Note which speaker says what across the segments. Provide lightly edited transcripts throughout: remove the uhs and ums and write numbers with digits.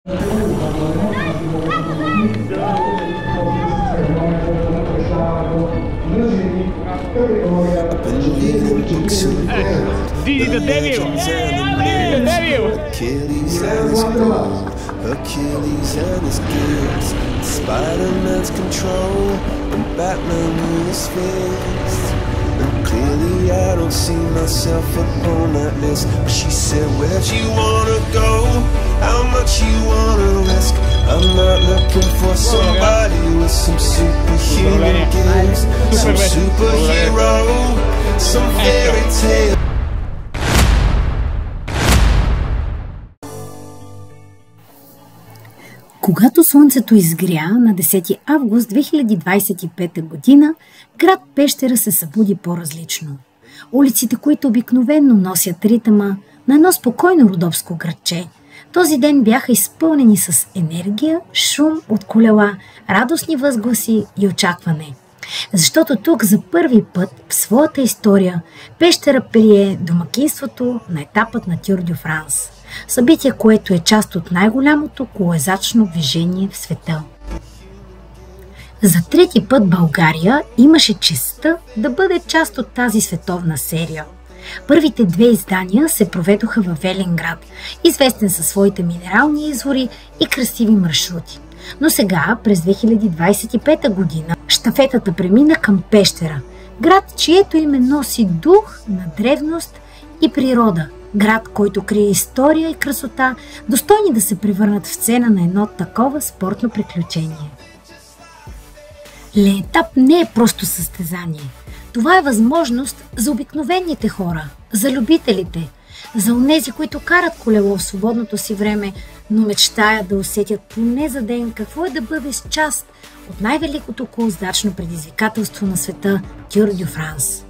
Speaker 1: Didi the devil! Didi the devil!
Speaker 2: Achilles and his gold, Achilles and his gifts, Spider-Man's control, and Batman with his fists. And clearly I don't see myself upon that list. She said, where'd you wanna go? How much you wanna risk? I'm not looking for somebody with some superhuman gifts, some superhero, some fairy tale.
Speaker 3: Когато слънцето изгря на 10 август 2025 година, град Пещера се събуди по-различно. Улиците, които обикновено носят ритъма на едно спокойно родопско градче, този ден бяха изпълнени с енергия, шум от колела, радостни възгласи и очакване. Защото тук за първи път в своята история Пещера прие домакинството на етапът на Тюр дю Франс. Събитие, което е част от най-голямото колоезачно движение в света. За трети път България имаше честта да бъде част от тази световна серия. Първите две издания се проведоха във Велинград, известен със своите минерални извори и красиви маршрути. Но сега, през 2025 година, щафетата премина към Пещера, град, чието име носи дух на древност и природа. Град, който крие история и красота, достойни да се превърнат в сцена на едно такова спортно приключение. Леетап не е просто състезание. Това е възможност за обикновените хора, за любителите, за онези, които карат колело в свободното си време, но мечтаят да усетят поне за ден какво е да бъдеш част от най-великото колоездачно предизвикателство на света – Тюр дю Франс.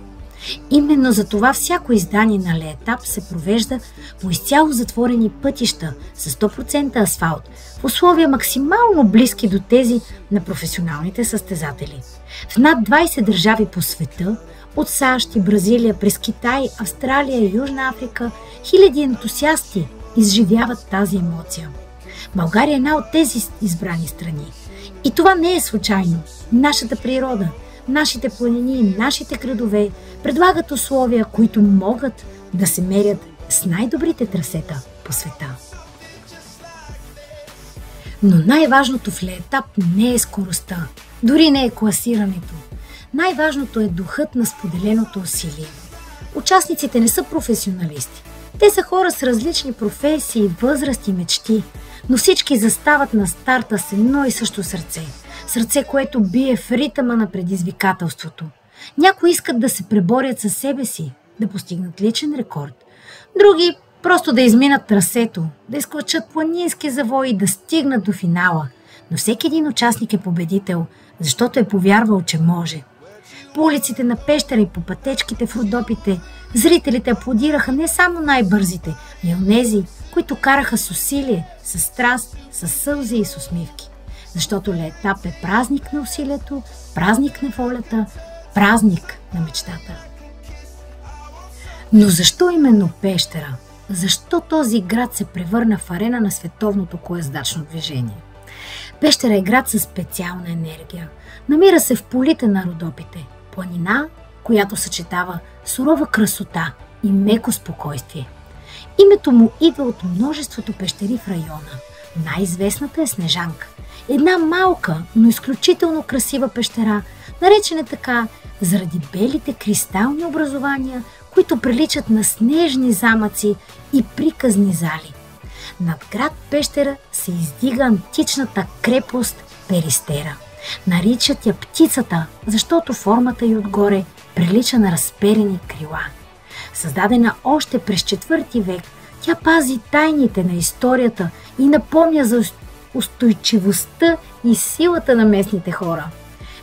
Speaker 3: Именно за това всяко издание на Леетап се провежда по изцяло затворени пътища с 100% асфалт, в условия максимално близки до тези на професионалните състезатели. В над 20 държави по света, от САЩ и Бразилия през Китай, Австралия и Южна Африка, хиляди ентусиасти изживяват тази емоция. България е една от тези избрани страни. И това не е случайно. Нашата природа, нашите планини, нашите градове предлагат условия, които могат да се мерят с най-добрите трасета по света. Но най-важното в Леетап не е скоростта, дори не е класирането. Най-важното е духът на споделеното усилие. Участниците не са професионалисти. Те са хора с различни професии, възрасти, мечти, но всички застават на старта с едно и също сърце. Сърце, което бие в ритъма на предизвикателството. Някои искат да се преборят със себе си, да постигнат личен рекорд. Други просто да изминат трасето, да изклачат планински завои и да стигнат до финала. Но всеки един участник е победител, защото е повярвал, че може. По улиците на Пещера и по пътечките в Родопите зрителите аплодираха не само най-бързите, но и онези, които караха с усилие, с страст, с сълзи и с усмивки. Защото Леетап е празник на усилието, празник на волята, празник на мечтата. Но защо именно Пещера? Защо този град се превърна в арена на световното колоездачно движение? Пещера е град със специална енергия. Намира се в полите на Родопите, планина, която съчетава сурова красота и меко спокойствие. Името му идва от множеството пещери в района. Най-известната е Снежанка. Една малка, но изключително красива пещера, наречена така заради белите кристални образования, които приличат на снежни замъци и приказни зали. Над град Пещера се издига античната крепост Перистера. Наричат я птицата, защото формата й отгоре прилича на разперени крила. Създадена още през 4 век, тя пази тайните на историята и напомня за устойчивостта и силата на местните хора.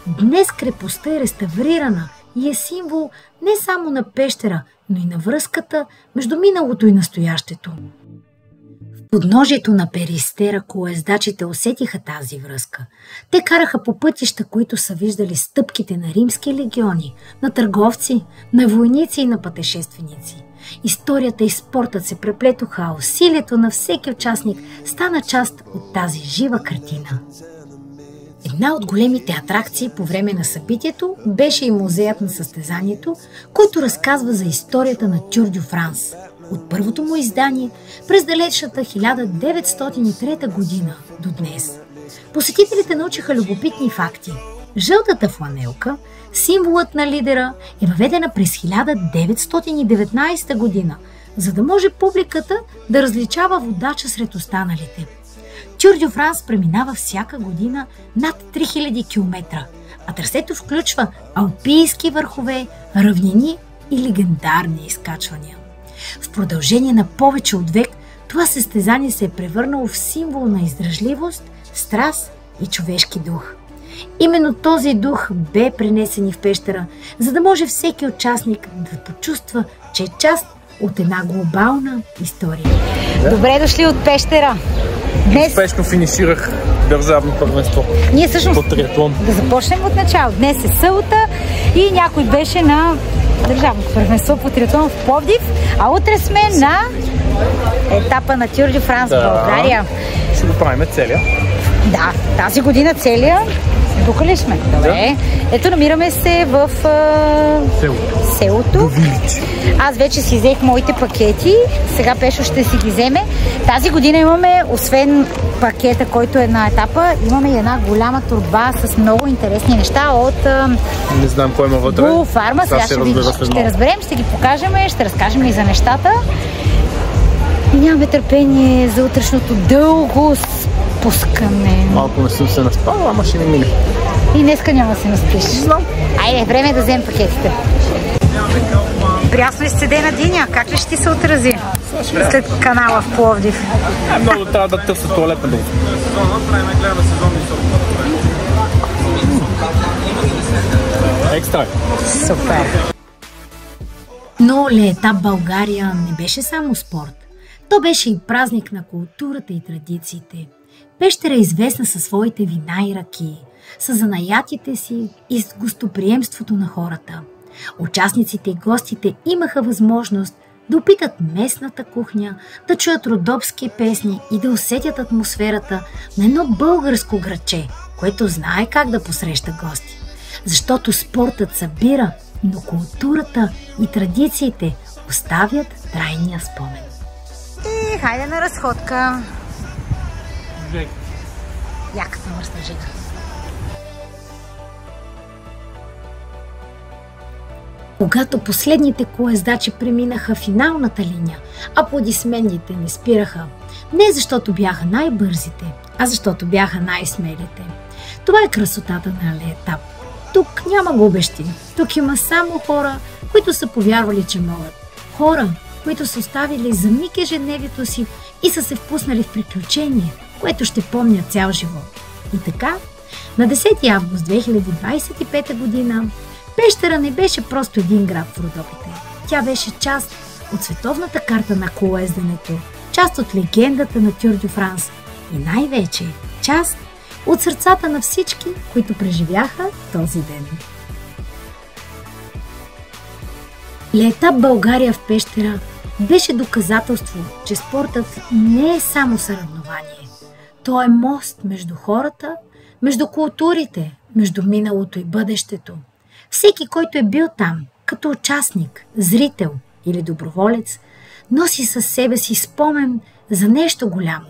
Speaker 3: Днес крепостта е реставрирана и е символ не само на Пещера, но и на връзката между миналото и настоящето. В подножието на Перистера колоездачите усетиха тази връзка. Те караха по пътища, които са виждали стъпките на римски легиони, на търговци, на войници и на пътешественици. Историята и спортът се преплетоха, а усилието на всеки участник стана част от тази жива картина. Една от големите атракции по време на събитието беше и музеят на състезанието, който разказва за историята на Тур дю Франс. От първото му издание през далечната 1903 година до днес. Посетителите научиха любопитни факти. Жълтата фланелка, символът на лидера, е въведена през 1919 година, за да може публиката да различава водача сред останалите. Тур дю Франс преминава всяка година над 3000 км, а трасето включва алпийски върхове, равнини и легендарни изкачвания. В продължение на повече от век това състезание се е превърнало в символ на издръжливост, страст и човешки дух. Именно този дух бе пренесен и в Пещера, за да може всеки участник да почувства, че е част от една глобална история. Добре дошли от Пещера! Днес
Speaker 1: успешно финиширах държавно първенство.
Speaker 3: Ние всъщност
Speaker 1: по триатлон.
Speaker 3: Да започнем от начало. Днес е събота и някой беше на държавното първенство по триатлон в Пловдив, а утре сме на етапа на Тур дю Франс в България.
Speaker 1: Ще го правим целия.
Speaker 3: Да, тази година целия. Тук ли сме? Добре. Да. Ето, намираме се в селото. Аз вече си взех моите пакети. Сега Пешо ще си ги вземе. Тази година имаме, освен пакета, който е на етапа, имаме и една голяма торба с много интересни неща от
Speaker 1: не знам кой има вътре.
Speaker 3: Фарма. Сега ще разберем, ще ги покажем, ще разкажем и за нещата. И нямаме търпение за утрешното дълго спускане.
Speaker 1: Малко не съм се наспал, ама ще не мине.
Speaker 3: И днеска няма да се наспиш.
Speaker 1: Знам.
Speaker 3: Айде, време е да вземем пакетите. Прясно изцеде на Диня. Как ли ще ти се отрази след канала в Пловдив?
Speaker 1: Много трябва да търся туалетна долу. Екстра.
Speaker 3: Супер. Но Летап България не беше само спорт. То беше и празник на културата и традициите. Пещера е известна със своите вина и ракии, с занаятите си и с гостоприемството на хората. Участниците и гостите имаха възможност да опитат местната кухня, да чуят родопски песни и да усетят атмосферата на едно българско градче, което знае как да посреща гости. Защото спортът събира, но културата и традициите оставят трайния спомен. И хайде на разходка. Яката мръсна жега. Когато последните колездачи преминаха финалната линия, аплодисментите не спираха. Не защото бяха най-бързите, а защото бяха най-смелите. Това е красотата на Летап. Тук няма губещи. Тук има само хора, които са повярвали, че могат. Хора, които са оставили за миг ежедневието си и са се впуснали в приключение, което ще помнят цял живот. И така, на 10 август 2025 година Пещера не беше просто един град в Родопите. Тя беше част от световната карта на колоезденето, част от легендата на Тур дю Франс и най-вече част от сърцата на всички, които преживяха този ден. Летап България в Пещера беше доказателство, че спортът не е само съревнование. То е мост между хората, между културите, между миналото и бъдещето. Всеки, който е бил там, като участник, зрител или доброволец, носи със себе си спомен за нещо голямо.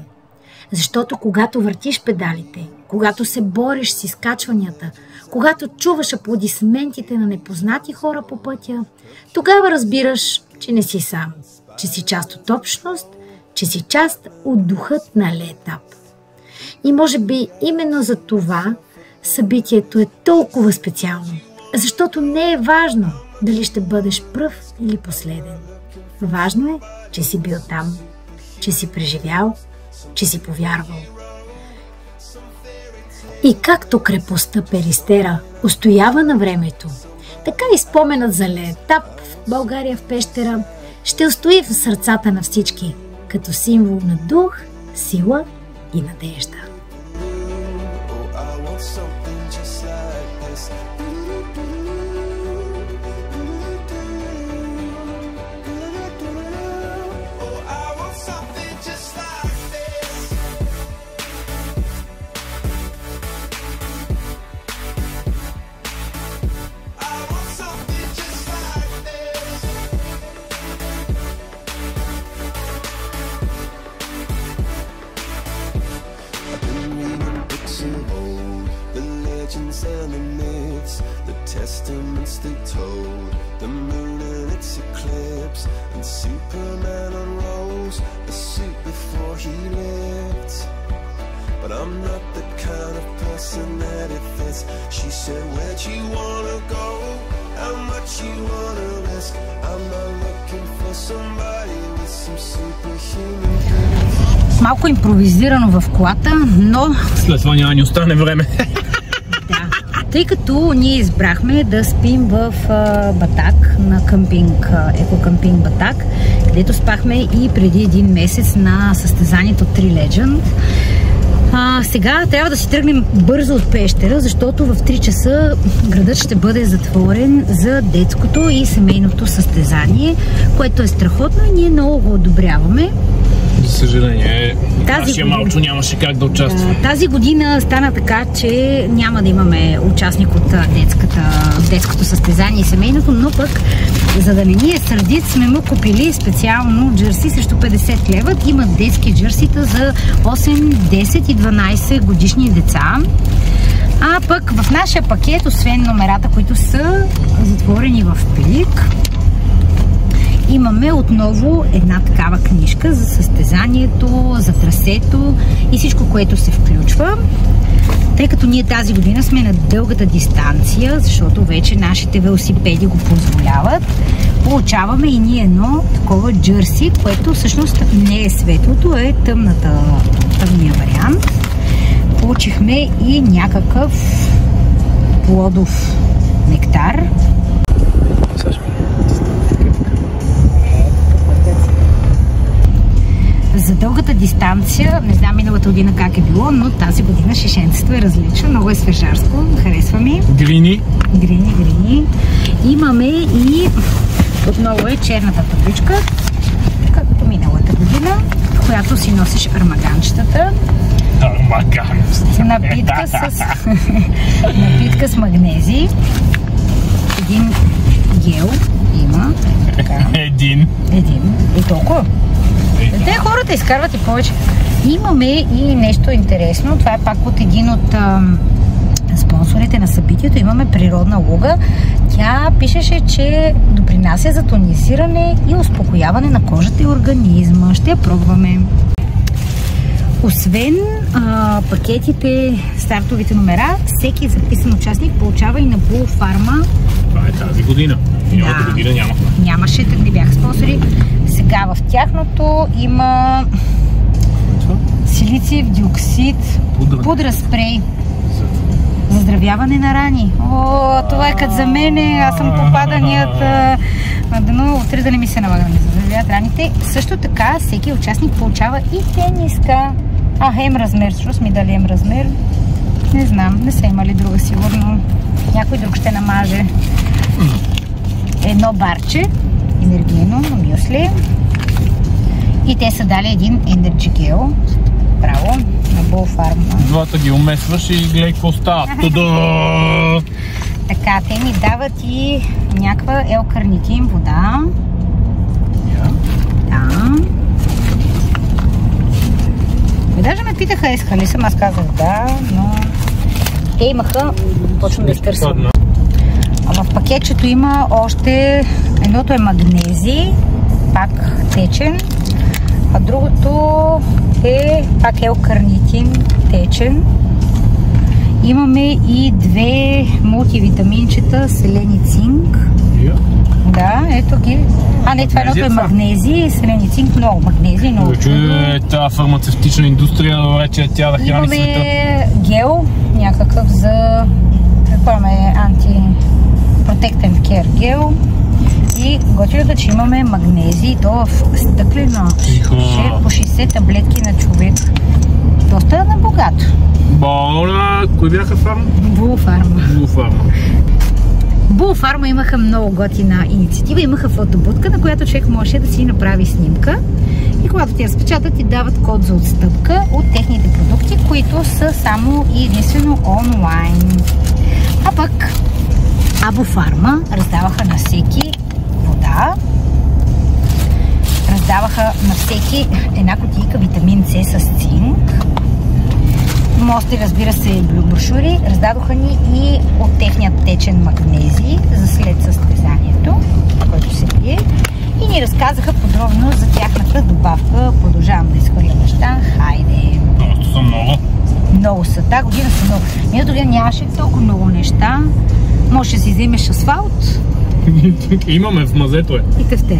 Speaker 3: Защото когато въртиш педалите, когато се бориш с изкачванията, когато чуваш аплодисментите на непознати хора по пътя, тогава разбираш, че не си сам, че си част от общност, че си част от духът на Летап. И може би именно за това събитието е толкова специално, защото не е важно дали ще бъдеш пръв или последен. Важно е, че си бил там, че си преживял, че си повярвал. И както крепостта Перистера устоява на времето, така и споменът за Летап в България в Пещера ще устои в сърцата на всички, като символ на дух, сила и надежда.
Speaker 2: testaments they told, the moon and its eclipse, and Superman unrolls a suit before he lived. But I'm not the kind of person that it fits. She said, where'd you wanna go? How much you wanna risk? I'm not looking for somebody with some superhuman gifts.
Speaker 3: Малко импровизирано в колата, но...
Speaker 1: След това няма ни остане време.
Speaker 3: Да. Тъй като ние избрахме да спим в Батак на къмпинг, екокъмпинг Батак, където спахме и преди един месец на състезанието Tree Legend. Сега трябва да си тръгнем бързо от Пещера, защото в 3 часа градът ще бъде затворен за детското и семейното състезание, което е страхотно и ние много го одобряваме.
Speaker 1: За съжаление, нашия малко нямаше как да участва.
Speaker 3: Тази година стана така, че няма да имаме участник от детското състезание и семейното, но пък, за да не ни е сърдит, сме му купили специално джърси срещу 50 лева. Има детски джърсита за 8, 10 и 12 годишни деца. А пък в нашия пакет, освен номерата, които са затворени в плик, имаме отново една такава книжка за състезанието, за трасето и всичко, което се включва. Тъй като ние тази година сме на дългата дистанция, защото вече нашите велосипеди го позволяват, получаваме и ние едно такова джърси, което всъщност не е светлото, е тъмния вариант. Получихме и някакъв плодов нектар. За дългата дистанция, не знам миналата година как е било, но тази година шишенцето е различно, много е свежарско, харесва ми.
Speaker 1: Грини.
Speaker 3: Грини. Имаме и отново е черната табличка, както миналата година, в която си носиш армаганчетата. Напитка с магнези. Един гел има.
Speaker 1: Един.
Speaker 3: И толкова. Те хората изкарват и повече. Имаме и нещо интересно. Това е пак от един от спонсорите на събитието. Имаме природна луга. Тя пишеше, че допринася за тонизиране и успокояване на кожата и организма. Ще я пробваме. Освен пакетите, стартовите номера, всеки записан участник получава и на Blue Pharma.
Speaker 1: Това е тази година. Миналата година нямахме.
Speaker 3: Нямаше, так не бяха спонсори. Сега в тяхното има силициев диоксид, пудра спрей за здравяване на рани. О, това е като за мене. Аз съм попаданият дано, утре да не ми се налага да ми заздравяват раните. Също така всеки участник получава и тениска. М размер, защото сме дали М размер. Не знам, не са имали друга сигурно. Някой друг ще намаже. Едно барче енергийно на мюсли. И те са дали един енерджи гел. Браво, на Blue Pharma.
Speaker 1: Двата ги умесваш и гледай какво става.
Speaker 3: Така, те ми дават и някаква L-карнитин вода. Да. Даже ме питаха, иска ли съм, аз казах да, но те имаха, точно да изтърсвам. Ама в пакетчето има още, едното е магнези, пак течен, а другото е пак L-карнитин течен. Имаме и 2 мултивитаминчета, селен и цинк. Да, ето ги. Не, това едното е магнези, селен и цинк, много магнези, много чудо.
Speaker 1: Тази фармацевтична индустрия, вече тя да храни света.
Speaker 3: Имаме гел, някакъв за, предполагаме, антипротектен кер гел. И готиното, че имаме магнези, то в стъклено, по 60 таблетки на човек. Доста на богато.
Speaker 1: Кои бяха фарма?
Speaker 3: Blue Pharma. Blue Pharma имаха много готина инициатива. Имаха фотобудка, на която човек можеше да си направи снимка. И когато ти разпечатат, ти дават код за отстъпка от техните продукти, които са само и единствено онлайн. А пък Blue Pharma раздаваха на всеки вода. Раздаваха на всеки една кутийка витамин С с цинк. моста, разбира се, брошури. Раздадоха ни и от техният течен магнезий за след състезанието, който се пие. И ни разказаха подробно за тяхната добавка. Продължавам да изхвърля неща. Хайде!
Speaker 1: Просто са много.
Speaker 3: Много са. Тази година са много. Миналата година нямаше толкова много неща. Може да си вземеш асфалт.
Speaker 1: Имаме в мазето
Speaker 3: И тефтера.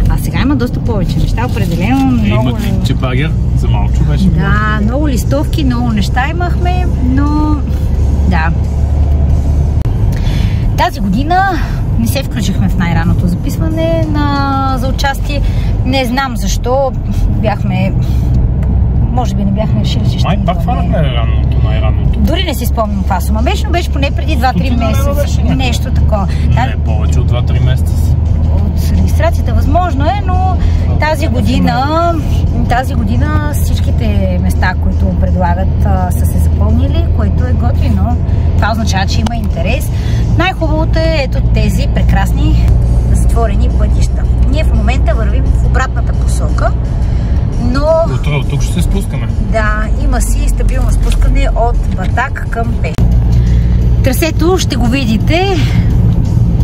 Speaker 3: А сега има доста повече неща. Определено много...
Speaker 1: Има чепагер за малко беше.
Speaker 3: Да, много листовки, много неща имахме, но... Да. Тази година не се включихме в най-ранното записване за участие. Не знам защо. Бяхме... Може би не бяхме решили, че ще
Speaker 1: Май пак фанахме най-ранното.
Speaker 3: Дори не си спомням това сума беше, но беше поне преди 2-3 месеца. Нещо такова.
Speaker 1: Не, повече от 2-3 месеца.
Speaker 3: От регистрацията възможно е, но тази година всичките места, които предлагат, са се запълнили, което е готино. Това означава, че има интерес. Най-хубавото е ето тези прекрасни затворени пътища. Ние в момента вървим в обратната посока, но...
Speaker 1: От тук ще се спускаме.
Speaker 3: Да, има си стабилно спускане от Батак към Пещера. Трасето ще го видите.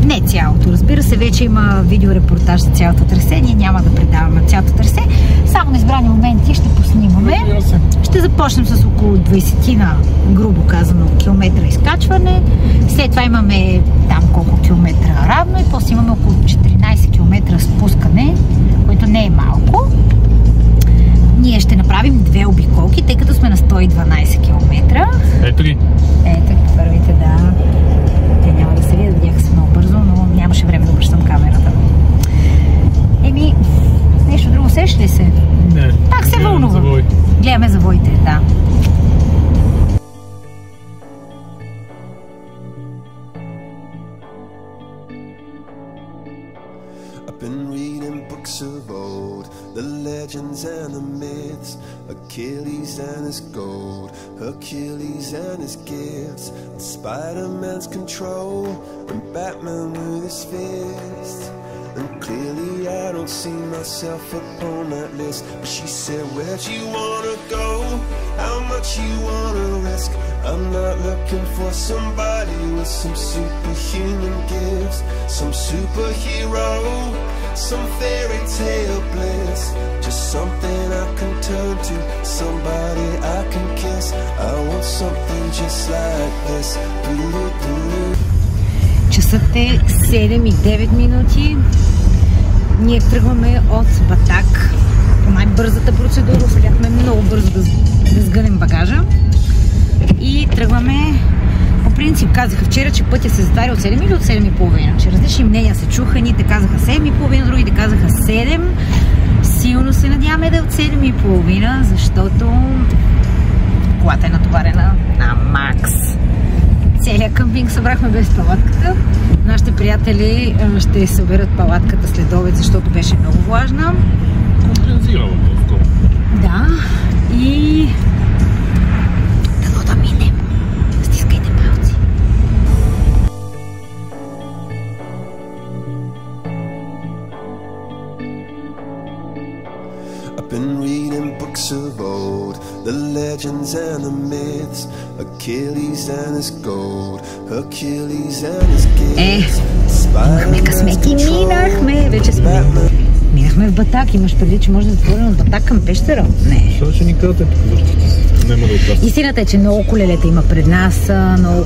Speaker 3: Не цялото, разбира се, вече има видеорепортаж за цялото трасе. Ние няма да предаваме цялото трасе. Само на избрани моменти ще поснимаме. Ще започнем с около 20-на, грубо казано, километра изкачване. След това имаме там колко километра равно и после имаме около 14 километра спускане, което не е малко. Ние ще направим 2 обиколки, тъй като сме на 112 км.
Speaker 1: Ето ги.
Speaker 3: Ето ги първите, да. Те няма да се видят, видяха се много бързо, но нямаше време да обръщам камерата. Нещо друго сеш ли се?
Speaker 1: Не.
Speaker 3: Пак се вълнува. Гледаме завоите, да.
Speaker 2: I've been reading books of old, the legends and the myths, Achilles and his gold, Hercules and his gifts, and Spider-Man's control, and Batman with his fists. And clearly I don't see myself upon that list. But she said, where'd you wanna go? How much you wanna risk? I'm not looking for somebody with some superhuman gifts, some superhero, some fairy tale bliss. Just something I can turn to, somebody I can kiss. I want something just like this.
Speaker 3: Часът е 7 и 9 минути. Ние тръгваме от Батак по най-бързата процедура. Успяхме много бързо да сгънем багажа. И тръгваме. По принцип казаха вчера, че пътя се затваря от 7 или от 7,5. Че различни мнения се чуха. Едните казаха 7,5, другите казаха 7. Силно се надяваме да е от 7,5, защото колата е натоварена на макс. Целият къмпинг събрахме без палатката. Нашите приятели ще съберат палатката след обед, защото беше много влажна.
Speaker 1: Компензирала по-скоро.
Speaker 3: Да. И... дано да минем. Стискайте палци.
Speaker 2: I've been reading books of old, the legends and the myths, Achilles and his gold, Hercules and his gifts.
Speaker 3: Имахме късмет и минахме. Вече сме. Минахме в Батак. Имаш преди, че може да отворим от Батак към Пещера? Не.
Speaker 1: Защо ще ни казвате тук въртите се? Няма да участвам.
Speaker 3: Истината е, че много колелета има пред нас. Много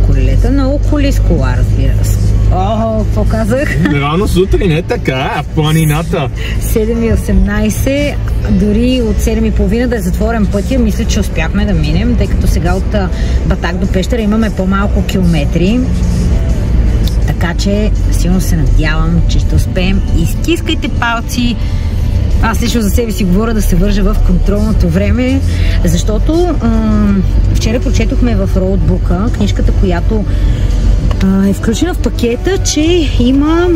Speaker 3: колелета. Много коли с кола, разбира се. О, какво казах?
Speaker 1: Рано сутрин е така, в планината.
Speaker 3: 7,18, дори от 7,5 да е затворен пътя, мисля, че успяхме да минем, тъй като сега от Батак до Пещера имаме по-малко километри. Така че силно се надявам, че ще успеем. Изтискайте палци. Аз лично за себе си говоря да се вържа в контролното време, защото вчера прочетохме в роудбука, книжката, която е включена в пакета, че има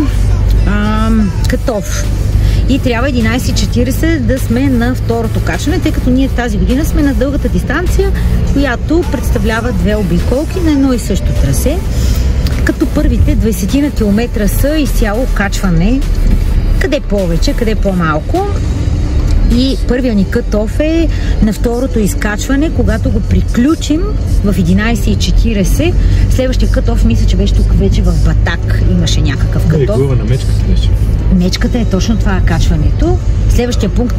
Speaker 3: катов. И трябва 11:40 да сме на второто качване, тъй като ние тази година сме на дългата дистанция, която представлява 2 обиколки на едно и също трасе. Като първите 20 на километра са изцяло качване, къде повече, къде по-малко. И първият ни кът-оф е на второто изкачване, когато го приключим в 11:40. Следващия кът-оф мисля, че беше тук вече в Батак. Имаше някакъв кът-оф.
Speaker 1: Глава на мечката беше.
Speaker 3: Мечката е точно това качването.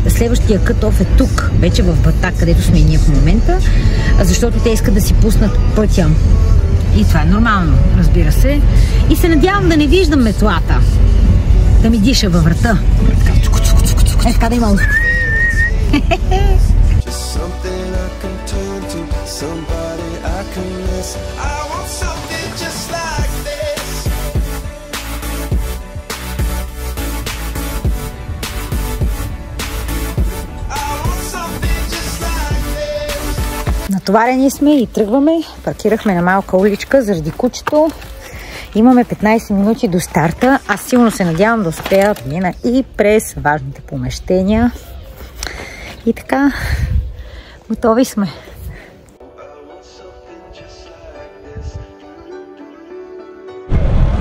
Speaker 3: Следващия кът-оф е тук, вече в Батак, където сме и ние в момента, защото те искат да си пуснат пътя. И това е нормално, разбира се. И се надявам да не виждам метлата. Да ми диша във врата. Е, така да има. Натоварени сме и тръгваме. Паркирахме на малка уличка заради кучето. Имаме 15 минути до старта. Аз силно се надявам да успея да мина и през важните помещения. И така, готови сме.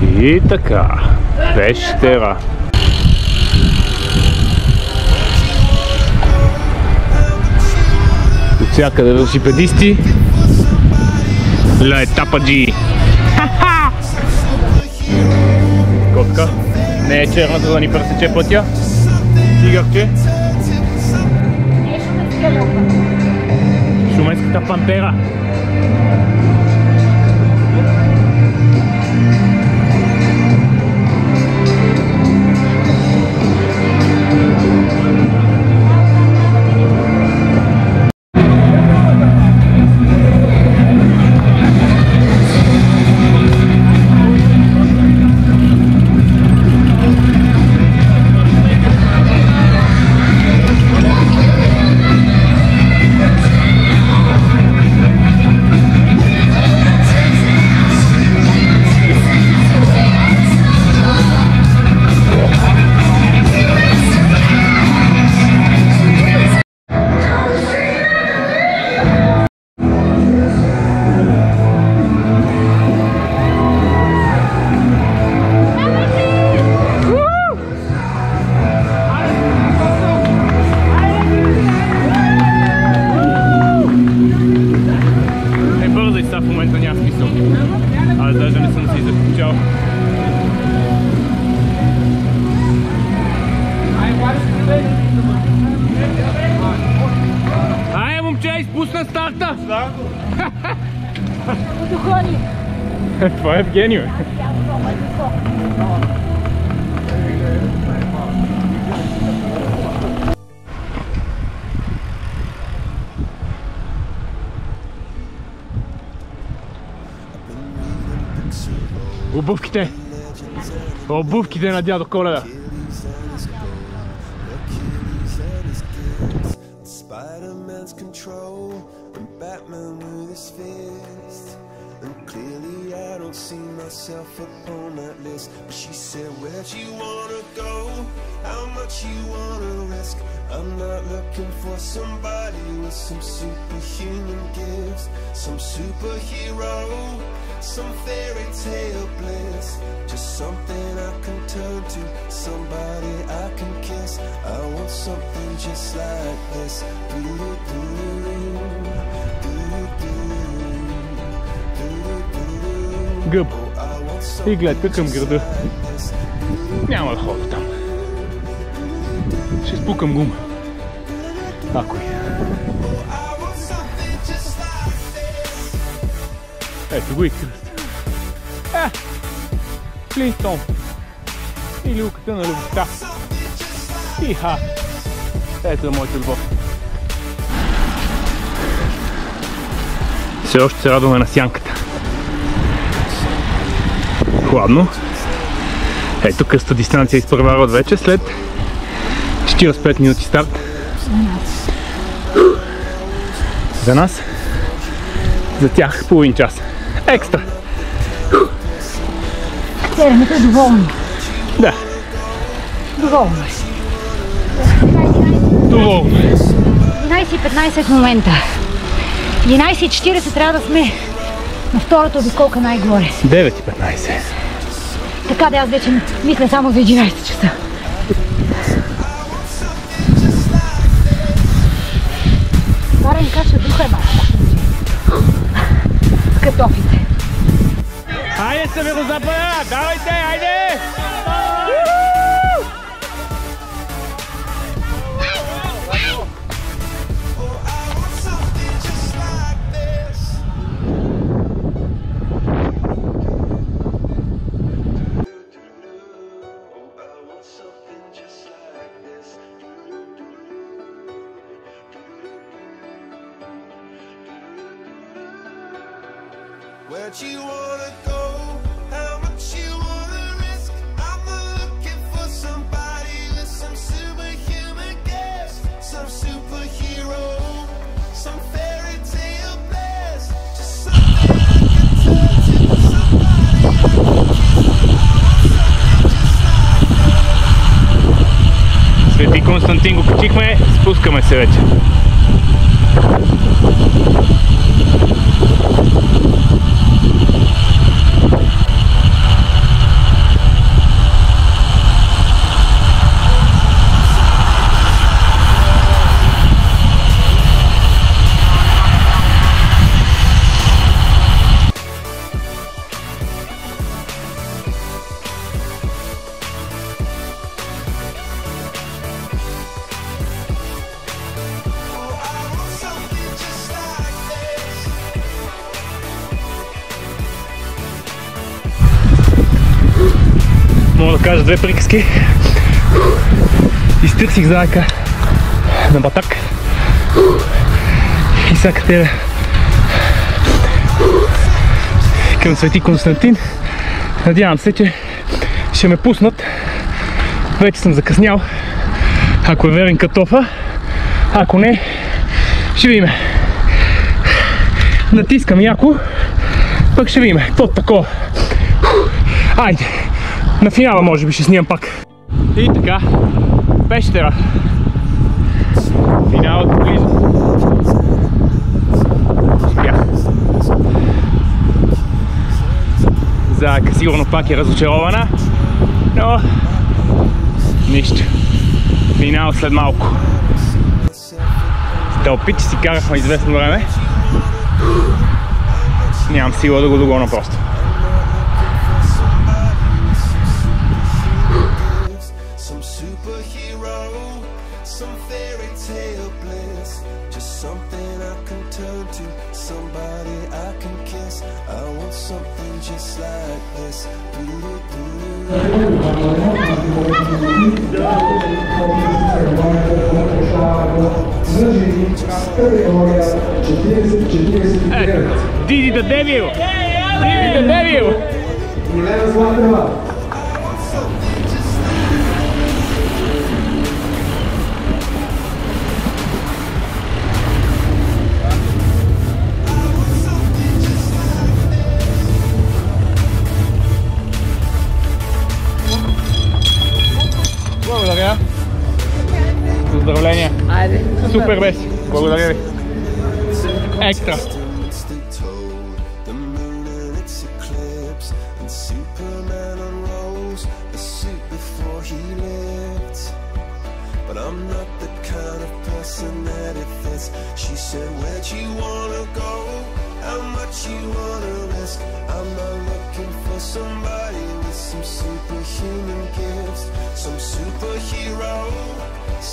Speaker 1: И така, Пещера. От всякъде велосипедисти. Ла етапа G. Котка. Не е черната да ни пресече пътя. Тигърче. Шуменската пантера. Изпусна старта! Това е Евгенио. Обувките! Обувките на дядо Коледа!
Speaker 2: Batman with his fist, and clearly I don't see myself upon that list. But she said, where'd you wanna go? How much you wanna risk? I'm not looking for somebody with some superhuman gifts, some superhero, some fairy tale bliss. Just something I can turn to, somebody I can kiss. I want something just like this.
Speaker 1: Гъб и гледка към града. Няма да ходя там. Ще спукам гума. Ако е. Ето го и кръст. Флинстон. И люката на любовта. Иха. Ето е моята любов. Все още се радваме на сянката. Хладно. Ето къста дистанция изпреварват вече след 45 минути старт. За нас. За тях половин час. Екстра.
Speaker 3: Церемите е доволно.
Speaker 1: Да.
Speaker 3: Доволно.
Speaker 1: Доволно.
Speaker 3: 11:15 в момента. 11:40 трябва да сме на втората обиколка най-горе.
Speaker 1: 9:15.
Speaker 3: Така да аз вече мисля само за 11 часа. Духай малко. С картофите.
Speaker 1: Хайде, Северозапада! Давайте, хайде!
Speaker 2: Where'd you wanna go? How much you wanna risk? I'm not looking for somebody with some superhuman gifts, some superhero, some fairy tale bliss, just something I can turn to, somebody I can kiss. I want something just like this.
Speaker 1: Свети Константин го качихме, спускаме се вече. Мога да кажа две приказки. Изтърсих заека на батак и сега те към Свети Константин. Надявам се, че ще ме пуснат. Вече съм закъснял, ако е верен картофа, ако не, ще видим. Натискам яко, пък ще видим. Какво такова. Айде! На финала може би ще снимам пак. И така, Пещера. Финалът близо. Успях. Заека сигурно пак е разочарована, но нищо. Финал след малко. Тълпичи си карахме известно време. Нямам сила да го догоня просто. Диди the Devil! Диди the Devil!
Speaker 4: Елена Златева!
Speaker 1: Благодаря. Поздравления.
Speaker 3: Айде.
Speaker 1: Супер беше. Благодаря ви. Екстра.
Speaker 2: But I'm not the kind of person that it fits. She said, where'd you wanna go? How much you wanna risk? I'm not looking for somebody with some superhuman gifts, some superhero,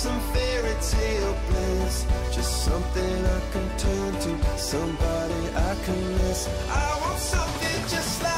Speaker 2: some fairy tale bliss, just something I can turn to, somebody I can miss. I want something just like